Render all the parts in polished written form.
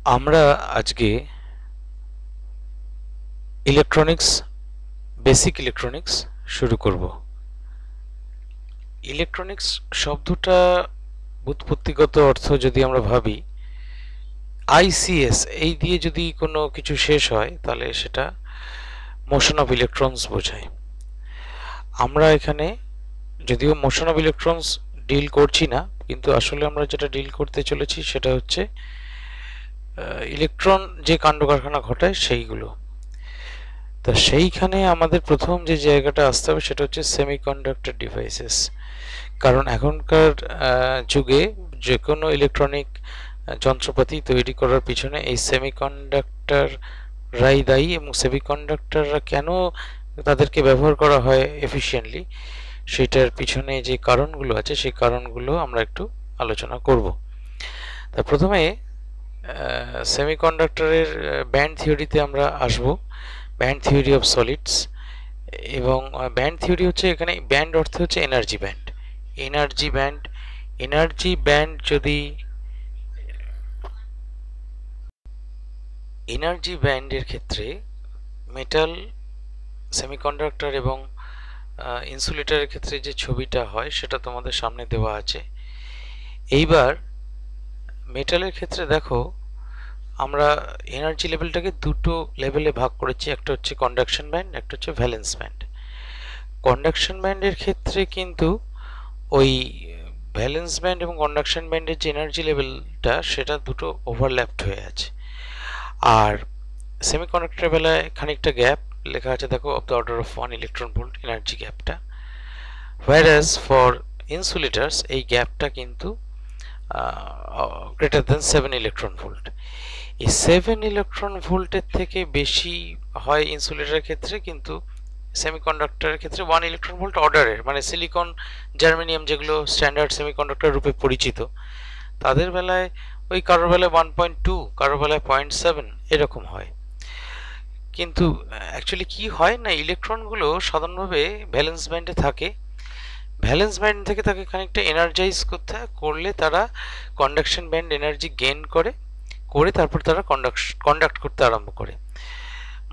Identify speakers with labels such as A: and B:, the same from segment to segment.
A: আমরা আজকে electronics basic electronics শুরু করব। ইলেকট্রনিক্স শব্দটা ব্যুৎপত্তিগত অর্থ যদি আমরা ভাবি, আইসিএস এই দিয়ে যদি কোনো কিছু শেষ হয় তাহলে সেটা মোশন অফ ইলেকট্রনস বোঝায়। আমরা এখানে যদিও মোশন অফ ইলেকট্রনস ডিল করছি না, কিন্তু আসলে আমরা যেটা ডিল করতে চলেছি সেটা হচ্ছে ইলেকট্রন যে কাণ্ড কারখানা ঘটায় সেইগুলো। তা সেইখানে আমাদের প্রথম যে জায়গাটা আসতে হবে সেটা হচ্ছে সেমিকন্ডাক্টর ডিভাইসেস। কারণ এখনকার যুগে যে কোনো ইলেকট্রনিক যন্ত্রপাতি তৈরি করার পিছনে এই সেমিকন্ডাক্টররাই দায়ী, এবং সেমিকন্ডাক্টররা কেন তাদেরকে ব্যবহার করা হয় এফিশিয়েন্টলি সেটার পিছনে যে কারণগুলো আছে সেই কারণগুলো আমরা একটু আলোচনা করব। তা প্রথমে সেমিকন্ডাক্টরের ব্যান্ড থিওরিতে আমরা আসব, ব্যান্ড থিওরি অফ সলিডস। এবং ব্যান্ড থিওরি হচ্ছে, এখানে ব্যান্ড অর্থ হচ্ছে energy band. Energy band, energy band যদি এনার্জি ব্যান্ডের ক্ষেত্রে মেটাল, সেমিকন্ডাক্টর এবং ইনসুলেটরের ক্ষেত্রে যে ছবিটা হয় সেটা তোমাদের সামনে দেওয়া আছে। এইবার মেটালের ক্ষেত্রে দেখো, আমরা এনার্জি লেভেলটাকে দুটো লেভেলে ভাগ করেছি, একটা হচ্ছে কন্ডাকশন ব্যান্ড, একটা হচ্ছে ভ্যালেন্স ব্যান্ড। কন্ডাকশন ব্যান্ডের ক্ষেত্রে কিন্তু ওই ভ্যালেন্স ব্যান্ড এবং কন্ডাকশন ব্যান্ডের যে এনার্জি লেভেলটা সেটা দুটো ওভারল্যাপড হয়ে আছে। আর সেমিকন্ডাক্টরের বেলায় খানিকটা গ্যাপ লেখা আছে, দেখো, of the order of 1 electron volt energy গ্যাপটা। হোয়ারাস ফর ইনসুলেটার্স এই গ্যাপটা কিন্তু গ্রেটার দেন 7 ইলেকট্রন ভোল্ট। এই 7 ইলেকট্রন ভোল্টের থেকে বেশি হয় ইনসুলেটরের ক্ষেত্রে, কিন্তু সেমিকন্ডাক্টরের ক্ষেত্রে 1 ইলেকট্রন ভোল্ট অর্ডারের, মানে সিলিকন, জার্মেনিয়াম যেগুলো স্ট্যান্ডার্ড সেমিকন্ডাক্টর রূপে পরিচিত, তাদের বেলায় ওই কারোর বেলায় 1.2, কারোর বেলায় 0.7 এরকম হয়। কিন্তু অ্যাকচুয়ালি কি হয় না, ইলেকট্রনগুলো সাধারণভাবে ভ্যালেন্স ব্যান্ডে থাকে। ভ্যালেন্স ব্যান্ড থেকে তাকে খানিকটা এনার্জাইজ করতে হয়, করলে তারা কন্ডাকশন ব্যান্ড এনার্জি গেইন করে করে তারপর তারা কন্ডাক্ট করতে আরম্ভ করে।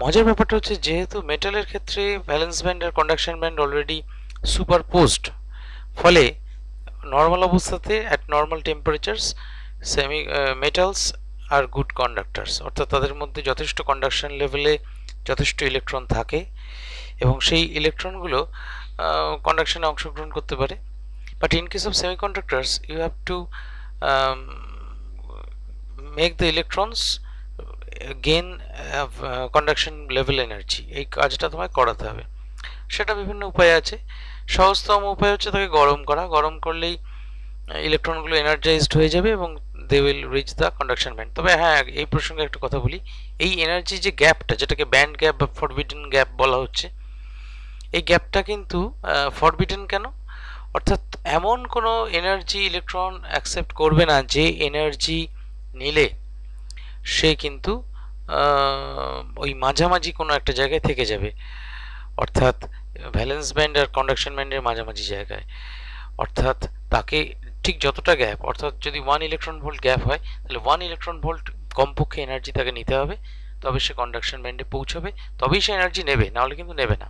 A: মজার ব্যাপারটা হচ্ছে, যেহেতু মেটালের ক্ষেত্রে ভ্যালেন্স ব্যান্ড আর কন্ডাকশন ব্যান্ড অলরেডি সুপারপোজড, ফলে নর্মাল অবস্থাতে at normal temperatures metals are good conductors, অর্থাৎ তাদের মধ্যে যথেষ্ট কন্ডাকশন লেভেলে যথেষ্ট ইলেকট্রন থাকে এবং সেই ইলেকট্রনগুলো কন্ডাকশনে অংশগ্রহণ করতে পারে। But in case of semiconductors you have to make the electrons gain conduction level energy. এই কাজটা তোমায় করাতে হবে। সেটা বিভিন্ন উপায় আছে। সহজতম উপায় হচ্ছে তাকে গরম করা। গরম করলেই ইলেকট্রনগুলো এনার্জাইজড হয়ে যাবে এবং they will reach the conduction band. তবে হ্যাঁ, এই প্রসঙ্গে একটা কথা বলি, এই এনার্জি যে গ্যাপটা, যেটাকে ব্যান্ড গ্যাপ বা ফরবিডেন গ্যাপ বলা হচ্ছে, এই গ্যাপটা কিন্তু ফরবিডেন কেন? অর্থাৎ এমন কোনো এনার্জি ইলেকট্রন অ্যাকসেপ্ট করবে না যে এনার্জি নিলে সে কিন্তু ওই মাঝামাঝি কোনো একটা জায়গায় থেকে যাবে, অর্থাৎ ভ্যালেন্স ব্যান্ড আর কন্ডাকশন ব্যান্ডের মাঝামাঝি জায়গায়। অর্থাৎ তাকে ঠিক যতটা গ্যাপ, অর্থাৎ যদি 1 ইলেকট্রন ভোল্ট গ্যাপ হয় তাহলে 1 ইলেকট্রন ভোল্ট কমপক্ষে এনার্জি তাকে নিতে হবে, তবে সে কন্ডাকশন ব্যান্ডে পৌঁছবে, তবেই সে এনার্জি নেবে, নাহলে কিন্তু নেবে না।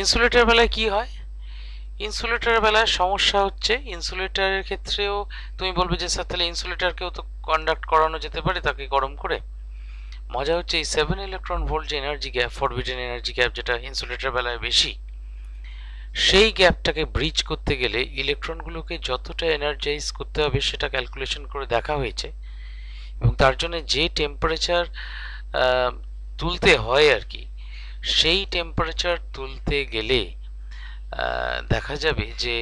A: ইনসুলেটরের বেলায় কি হয়? ইনসুলেটরের বেলায় সমস্যা হচ্ছে, ইনসুলেটরের ক্ষেত্রেও তুমি বলবে যে স্যার তাহলে ইনসুলেটরকেও তো কন্ডাক্ট করানো যেতে পারে তাকে গরম করে। মজা হচ্ছে, এই 7 ইলেকট্রন ভোল্ট যে energy gap, forbidden energy gap, যেটা ইনসুলেটরের বেলায় বেশি, সেই গ্যাপটাকে ব্রিজ করতে গেলে ইলেকট্রনগুলোকে যতটা এনার্জাইজ করতে হবে সেটা ক্যালকুলেশন করে দেখা হয়েছে, এবং তার জন্য যে টেম্পারেচার তুলতে হয় আর কি, সেই টেম্পারেচার তুলতে গেলে দেখা যাবে যে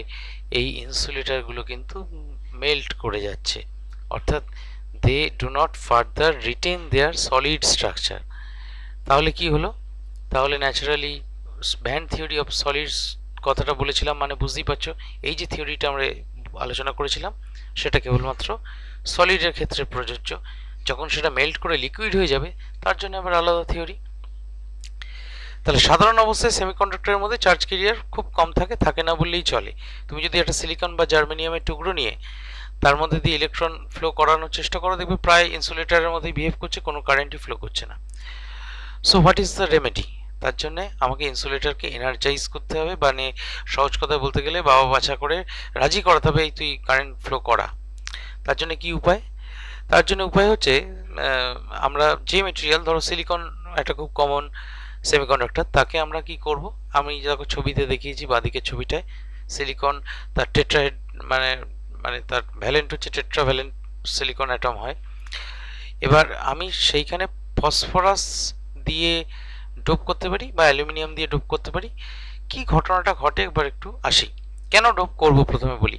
A: এই ইনসুলেটরগুলো কিন্তু মেল্ট করে যাচ্ছে, অর্থাৎ they do not further retain their solid structure. তাহলে কি হলো? তাহলে naturally band theory of solids কথাটা বলেছিলাম, মানে বুঝতেই পারছো, এই যে থিওরিটা আমরা আলোচনা করেছিলাম সেটা কেবলমাত্র সলিডের ক্ষেত্রে প্রযোজ্য। যখন সেটা মেল্ট করে লিকুইড হয়ে যাবে তার জন্য আবার আলাদা থিওরি। তাহলে সাধারণ অবস্থায় সেমিকন্ডাক্টরের মধ্যে চার্জ ক্যারিয়ার খুব কম থাকে, থাকে না বললেই চলে। তুমি যদি একটা সিলিকন বা জার্মেনিয়ামের টুকরো নিয়ে তার মধ্যে দিয়ে ইলেকট্রন ফ্লো করানোর চেষ্টা করো, দেখবে প্রায় ইনসুলেটরের মধ্যেই বিহেভ করছে, কোনো কারেন্টই ফ্লো করছে না। So what is the remedy? তার জন্য আমাকে ইনসুলেটরকে এনার্জাইজ করতে হবে, মানে সহজ কথায় বলতে গেলে বাবা বাছা করে রাজি করাতে হবে এই তুই কারেন্ট ফ্লো করা। তার জন্য কি উপায়? তার জন্য উপায় হচ্ছে আমরা যে মেটেরিয়াল, ধরো সিলিকন একটা খুব কমন সেমিকন্ডাক্টর, তাকে আমরা কি করব, আমি যখন ছবিতে দেখিয়েছি বাঁদিকের ছবিটায়, সিলিকন তার টেট্রাহেড মানে মানে তার ভ্যালেন্ট হচ্ছে টেট্রাভ্যালেন্ট সিলিকন অ্যাটম হয়। এবার আমি সেইখানে ফসফরাস দিয়ে ডোপ করতে পারি বা অ্যালুমিনিয়াম দিয়ে ডোপ করতে পারি। কি ঘটনাটা ঘটে একবার একটু আসি। কেন ডোপ করব প্রথমে বলি।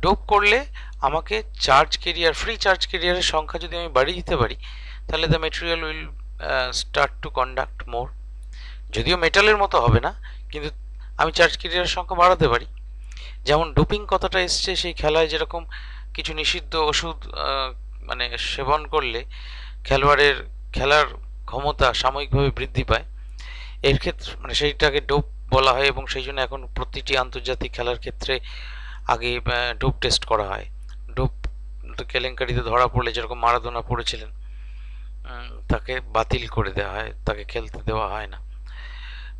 A: ডোপ করলে আমাকে চার্জ কেরিয়ার, ফ্রি চার্জ কেরিয়ারের সংখ্যা যদি আমি বাড়িয়ে দিতে পারি, তাহলে the material will start to conduct more. যদিও মেটালের মতো হবে না, কিন্তু আমি চার্জ কেরিয়ারের সংখ্যা বাড়াতে পারি। যেমন ডোপিং কথাটা এসছে সেই খেলায়, যেরকম কিছু নিষিদ্ধ ওষুধ মানে সেবন করলে খেলোয়াড়ের খেলার ক্ষমতা সাময়িকভাবে বৃদ্ধি পায়, এর ক্ষেত্রে মানে সেইটাকে ডোপ বলা হয়, এবং সেই জন্য এখন প্রতিটি আন্তর্জাতিক খেলার ক্ষেত্রে আগে ডোপ টেস্ট করা হয়। ডোপ কেলেঙ্কারিতে ধরা পড়লে, যেরকম মারাদোনা পড়েছিলেন, তাকে বাতিল করে দেওয়া হয়, তাকে খেলতে দেওয়া হয় না।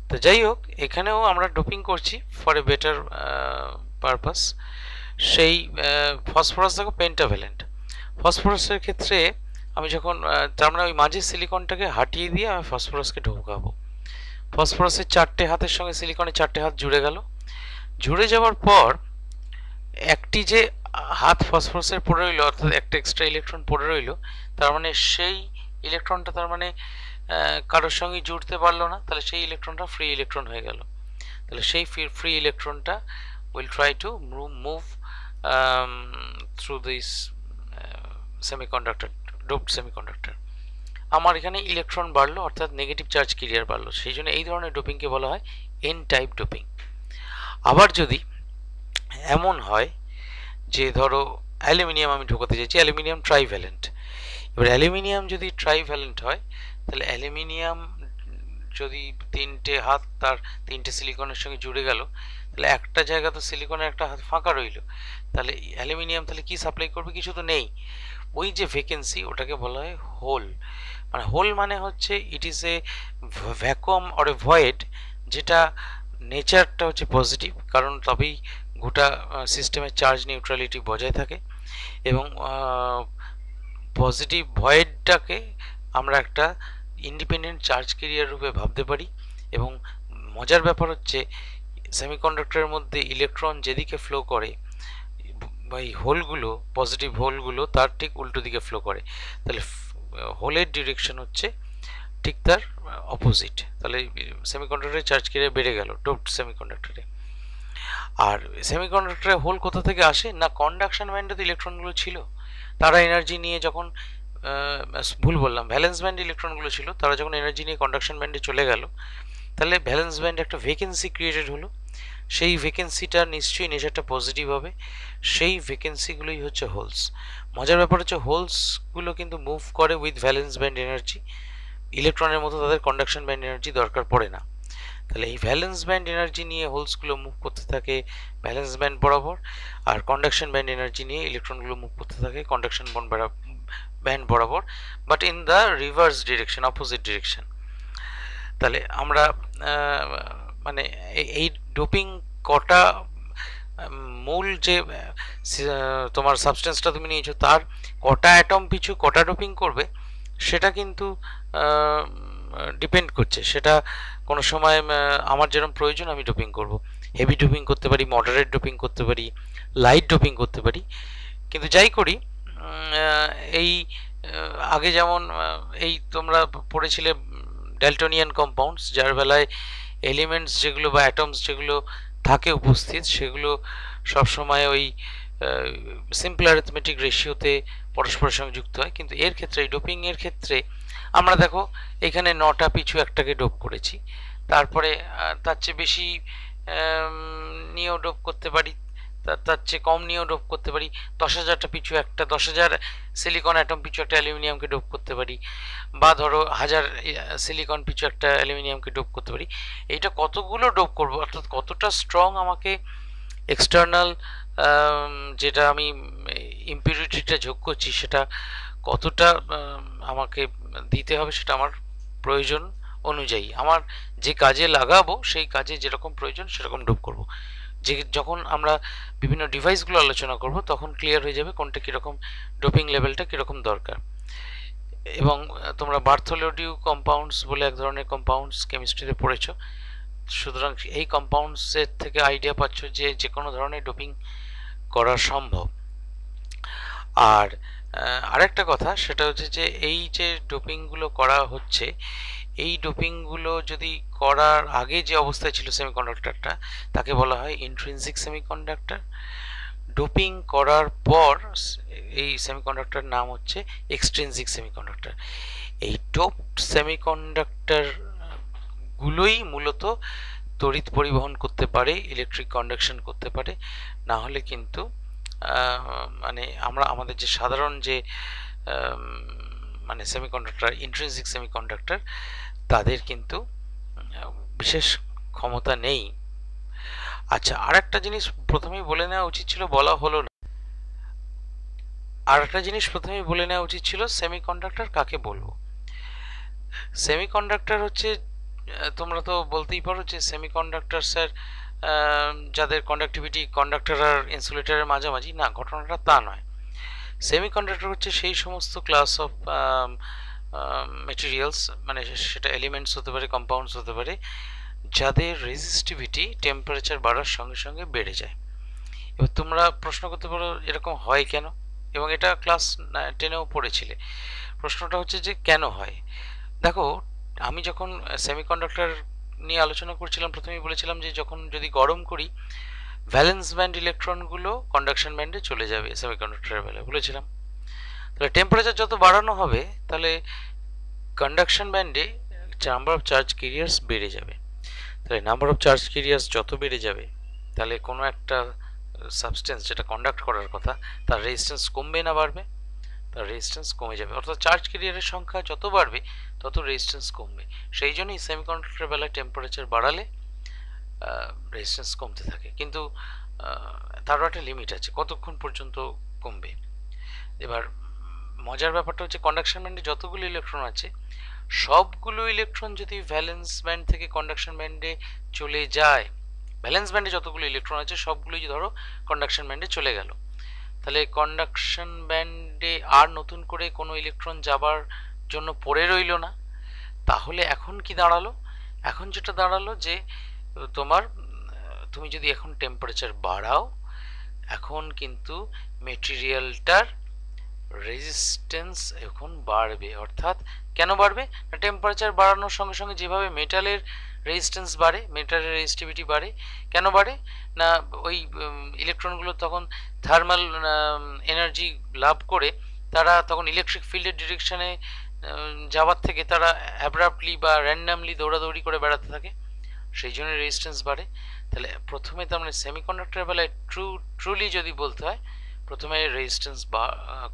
A: তো যাই হোক, এখানেও আমরা ডোপিং করছি ফর এ বেটার পারপাস। সেই ফসফরাস দেখো পেন্টাভ্যালেন্ট। ফসফরাসের ক্ষেত্রে আমি যখন তার মানে ওই মাঝের সিলিকনটাকে হাটিয়ে দিয়ে আমি ফসফরাসকে ঢোকাবো। ফসফরাসের 4টে হাতের সঙ্গে সিলিকনের 4টে হাত জুড়ে গেল। জুড়ে যাওয়ার পর একটি যে হাত ফসফরাসের পড়ে রইল, অর্থাৎ একটা এক্সট্রা ইলেকট্রন পড়ে রইল, তার মানে সেই ইলেকট্রনটা তার মানে কারোর সঙ্গে জুড়তে পারলো না, তাহলে সেই ইলেকট্রনটা ফ্রি ইলেকট্রন হয়ে গেল। তাহলে সেই ফ্রি ইলেকট্রনটা will try to move through this semiconductor, doped semiconductor. আমার এখানে ইলেকট্রন বাড়লো, অর্থাৎ নেগেটিভ চার্জ ক্যারিয়ার বাড়লো, সেই জন্য এই ধরনের ডোপিংকে বলা হয় এন টাইপ ডোপিং। আবার যদি এমন হয় যে ধরো অ্যালুমিনিয়াম আমি ঢোকাতে চাইছি, অ্যালুমিনিয়াম ট্রাইভ্যালেন্ট। এবার অ্যালুমিনিয়াম যদি ট্রাইভ্যালেন্ট হয়, তাহলে অ্যালুমিনিয়াম যদি 3টে হাত তার 3টে সিলিকনের সঙ্গে জুড়ে গেল, তাহলে একটা জায়গা তো সিলিকনের একটা হাত ফাঁকা রইল, তাহলে অ্যালুমিনিয়াম তাহলে কি সাপ্লাই করবে? কিছু তো নেই। ওই যে ভ্যাকেন্সি, ওটাকে বলা হয় হোল। মানে হোল মানে হচ্ছে it is a vacuum or a void, যেটা নেচারটা হচ্ছে পজিটিভ, কারণ তবেই গোটা সিস্টেমের চার্জ নিউট্রালিটি বজায় থাকে। এবং পজিটিভ ভয়েডটাকে আমরা একটা ইন্ডিপেন্ডেন্ট চার্জ ক্যারিয়ার রূপে ভাবতে পারি। এবং মজার ব্যাপার হচ্ছে সেমিকন্ডাক্টরের মধ্যে ইলেকট্রন যেদিকে ফ্লো করে, এই হোলগুলো, পজিটিভ হোলগুলো তার ঠিক উল্টো দিকে ফ্লো করে। তাহলে হোলের ডিরেকশন হচ্ছে ঠিক তার অপোজিট। তাহলে সেমিকন্ডাক্টরের চার্জ ক্যারিয়ার বেড়ে গেল ডোপড সেমিকন্ডাক্টরে। আর সেমিকন্ডাক্টরে হোল কোথা থেকে আসে না, কন্ডাকশন ব্যান্ডে তো ইলেকট্রনগুলো ছিল, তারা এনার্জি নিয়ে যখন ভুল বললাম, ভ্যালেন্স ব্যান্ড ইলেকট্রনগুলো ছিল, তারা যখন এনার্জি নিয়ে কন্ডাকশন ব্যান্ডে চলে গেল, তাহলে ভ্যালেন্স ব্যান্ড একটা ভ্যাকেন্সি ক্রিয়েটেড হলো। সেই ভ্যাকেন্সিটা নিশ্চয়ই নেচারটা পজিটিভ হবে, সেই ভ্যাকেন্সিগুলোই হচ্ছে হোলস। মজার ব্যাপার হচ্ছে হোলসগুলো কিন্তু মুভ করে উইথ ভ্যালেন্স ব্যান্ড এনার্জি, ইলেকট্রনের মতো তাদের কন্ডাকশন ব্যান্ড এনার্জি দরকার পড়ে না। তাহলে এই ভ্যালেন্স ব্যান্ড এনার্জি নিয়ে হোলসগুলো মুভ করতে থাকে ভ্যালেন্স ব্যান্ড বরাবর, আর কন্ডাকশন ব্যান্ড এনার্জি নিয়ে ইলেকট্রনগুলো মুভ করতে থাকে কন্ডাকশন ব্যান্ড বরাবর, but in the reverse direction, opposite direction. তাহলে আমরা মানে এই ডোপিং কটা মূল যে তোমার সাবস্টেন্সটা তুমি নিয়েছো, তার কটা অ্যাটম পিছু কটা ডোপিং করবে, সেটা কিন্তু ডিপেন্ড করছে। সেটা কোনো সময় আমার যেরকম প্রয়োজন আমি ডোপিং করব, হেভি ডোপিং করতে পারি, মডারেট ডোপিং করতে পারি, লাইট ডোপিং করতে পারি। কিন্তু যাই করি, এই আগে যেমন এই তোমরা পড়েছিলে ড্যালটনিয়ান কম্পাউন্ডস, যার বেলায় এলিমেন্টস যেগুলো বা অ্যাটমস যেগুলো থাকে উপস্থিত, সেগুলো সবসময় ওই সিম্পল অ্যারিথমেটিক রেশিওতে পরস্পরের সঙ্গে যুক্ত হয়। কিন্তু এর ক্ষেত্রে, এই ডোপিং এর ক্ষেত্রে আমরা দেখো এখানে 9টা পিছু একটাকে ডোপ করেছি, তারপরে তার চেয়ে বেশি নিয়েও ডোপ করতে পারি, তার চেয়ে কম নিয়েও ডোপ করতে পারি। 10,000টা পিছু একটা, 10,000 সিলিকন অ্যাটম পিছু একটা অ্যালুমিনিয়ামকে ডোপ করতে পারি, বা ধরো 1000 সিলিকন পিছু একটা অ্যালুমিনিয়ামকে ডোপ করতে পারি। এইটা কতগুলো ডোপ করবো, অর্থাৎ কতটা স্ট্রং আমাকে এক্সটার্নাল যেটা আমি ইম্পিউরিটিটা যোগ করছি সেটা কতটা আমাকে দিতে হবে সেটা আমার প্রয়োজন অনুযায়ী, আমার যে কাজে লাগাবো সেই কাজে যেরকম প্রয়োজন সেরকম ডোপ করব। যে যখন আমরা বিভিন্ন ডিভাইসগুলো আলোচনা করব তখন ক্লিয়ার হয়ে যাবে কোনটা কীরকম ডোপিং লেভেলটা কীরকম দরকার। এবং তোমরা বার্থোলোডিউ কম্পাউন্ডস বলে এক ধরনের কম্পাউন্ডস কেমিস্ট্রিতে পড়েছো, সুতরাং এই কম্পাউন্ডসের থেকে আইডিয়া পাচ্ছ যে যে কোনো ধরনের ডোপিং করা সম্ভব। আর আরেকটা কথা সেটা হচ্ছে যে এই যে ডোপিংগুলো করা হচ্ছে, এই ডোপিংগুলো যদি করার আগে যে অবস্থায় ছিল সেমিকন্ডাক্টরটা তাকে বলা হয় ইন্ট্রিনসিক সেমিকন্ডাক্টর। ডোপিং করার পর এই সেমিকন্ডাক্টর নাম হচ্ছে এক্সট্রিনসিক সেমিকন্ডাক্টর। এই ডোপড সেমিকন্ডাক্টর গুলোই মূলত তড়িৎ পরিবহন করতে পারে, ইলেকট্রিক কন্ডাকশন করতে পারে, না হলে কিন্তু মানে আমরা আমাদের যে সাধারণ যে মানে সেমিকন্ডাক্টর ইন্ট্রিনসিক সেমিকন্ডাক্টর তাদের কিন্তু বিশেষ ক্ষমতা নেই। আচ্ছা, আর একটা জিনিস প্রথমেই বলে নেওয়া উচিত ছিল, বলা হলো না। আর একটা জিনিস প্রথমেই বলে নেওয়া উচিত ছিল, সেমিকন্ডাক্টর কাকে বলবো। সেমিকন্ডাক্টর হচ্ছে, তোমরা তো বলতেই পারো যে সেমিকন্ডাক্টর স্যার যাদের কন্ডাক্টিভিটি কন্ডাক্টর আর ইনসুলেটরের মাঝামাঝি, না, ঘটনাটা তা নয়। সেমিকন্ডাক্টর হচ্ছে সেই সমস্ত ক্লাস অফ মেটেরিয়ালস, মানে সেটা এলিমেন্টস হতে পারে, কম্পাউন্ডস হতে পারে, যাদের রেজিস্টিভিটি টেম্পারেচার বাড়ার সঙ্গে সঙ্গে বেড়ে যায়। এবার তোমরা প্রশ্ন করতে পারো এরকম হয় কেন, এবং এটা ক্লাস 10-এও পড়েছিলে। প্রশ্নটা হচ্ছে যে কেন হয়। দেখো, আমি যখন সেমিকন্ডাক্টর নিয়ে আলোচনা করছিলাম প্রথমেই বলেছিলাম যে যখন যদি গরম করি ভ্যালেন্স ব্যান্ড ইলেকট্রনগুলো কন্ডাকশন ব্যান্ডে চলে যাবে সেমিকন্ডাক্টরের বেলায় বলেছিলাম। তাহলে টেম্পারেচার যত বাড়ানো হবে তাহলে কন্ডাকশন ব্যান্ডে নাম্বার অফ চার্জ ক্যারিয়ার্স বেড়ে যাবে। তাহলে নাম্বার অফ চার্জ ক্যারিয়ার্স যত বেড়ে যাবে তাহলে কোনো একটা সাবস্টেন্স যেটা কন্ডাক্ট করার কথা তার রেজিস্ট্যান্স কমবে না বাড়বে? তার রেজিস্ট্যান্স কমে যাবে। অর্থাৎ চার্জ ক্যারিয়ারের সংখ্যা যত বাড়বে তত রেজিস্ট্যান্স কমবে। সেই জন্যই সেমিকন্ডাক্টরের বেলায় টেম্পারেচার বাড়ালে রেজিস্ট্যান্স কমতে থাকে, কিন্তু তারও একটা লিমিট আছে কতক্ষণ পর্যন্ত কমবে। এবার মজার ব্যাপারটা হচ্ছে কন্ডাকশন ব্যান্ডে যতগুলো ইলেকট্রন আছে সবগুলো ইলেকট্রন যদি ভ্যালেন্স ব্যান্ড থেকে কন্ডাকশন ব্যান্ডে চলে যায়, ভ্যালেন্স ব্যান্ডে যতগুলো ইলেকট্রন আছে সবগুলোই ধরো কন্ডাকশন ব্যান্ডে চলে গেল, তাহলে কন্ডাকশন ব্যান্ডে আর নতুন করে কোনো ইলেকট্রন যাবার জন্য পড়ে রইল না। তাহলে এখন কি দাঁড়ালো? এখন যেটা দাঁড়ালো যে তুমি যদি এখন টেম্পারেচার বাড়াও, এখন কিন্তু মেটেরিয়ালটার রেজিস্ট্যান্স এখন বাড়বে। অর্থাৎ কেন বাড়বে না, টেম্পারেচার বাড়ানোর সঙ্গে সঙ্গে যেভাবে মেটালের রেজিস্ট্যান্স বাড়ে, মেটালের রেজিস্টিভিটি বাড়ে, কেন বাড়ে না, ওই ইলেকট্রনগুলো তখন থার্মাল এনার্জি লাভ করে তারা তখন ইলেকট্রিক ফিল্ডের ডিরেকশনে যাওয়ার থেকে তারা অ্যাব্রাপ্টলি বা র্যান্ডামলি দৌড়াদৌড়ি করে বেড়াতে থাকে, সেই জন্য রেজিস্ট্যান্স বাড়ে। তাহলে প্রথমে তার মানে সেমিকন্ডাক্টরের বেলায় ট্রুলি যদি বলতে হয়, প্রথমে রেজিস্ট্যান্স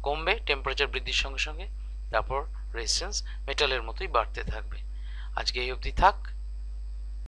A: কমবে টেম্পারেচার বৃদ্ধির সঙ্গে সঙ্গে, তারপর রেজিস্ট্যান্স মেটালের মতোই বাড়তে থাকবে। আজকে এই অবধি থাক।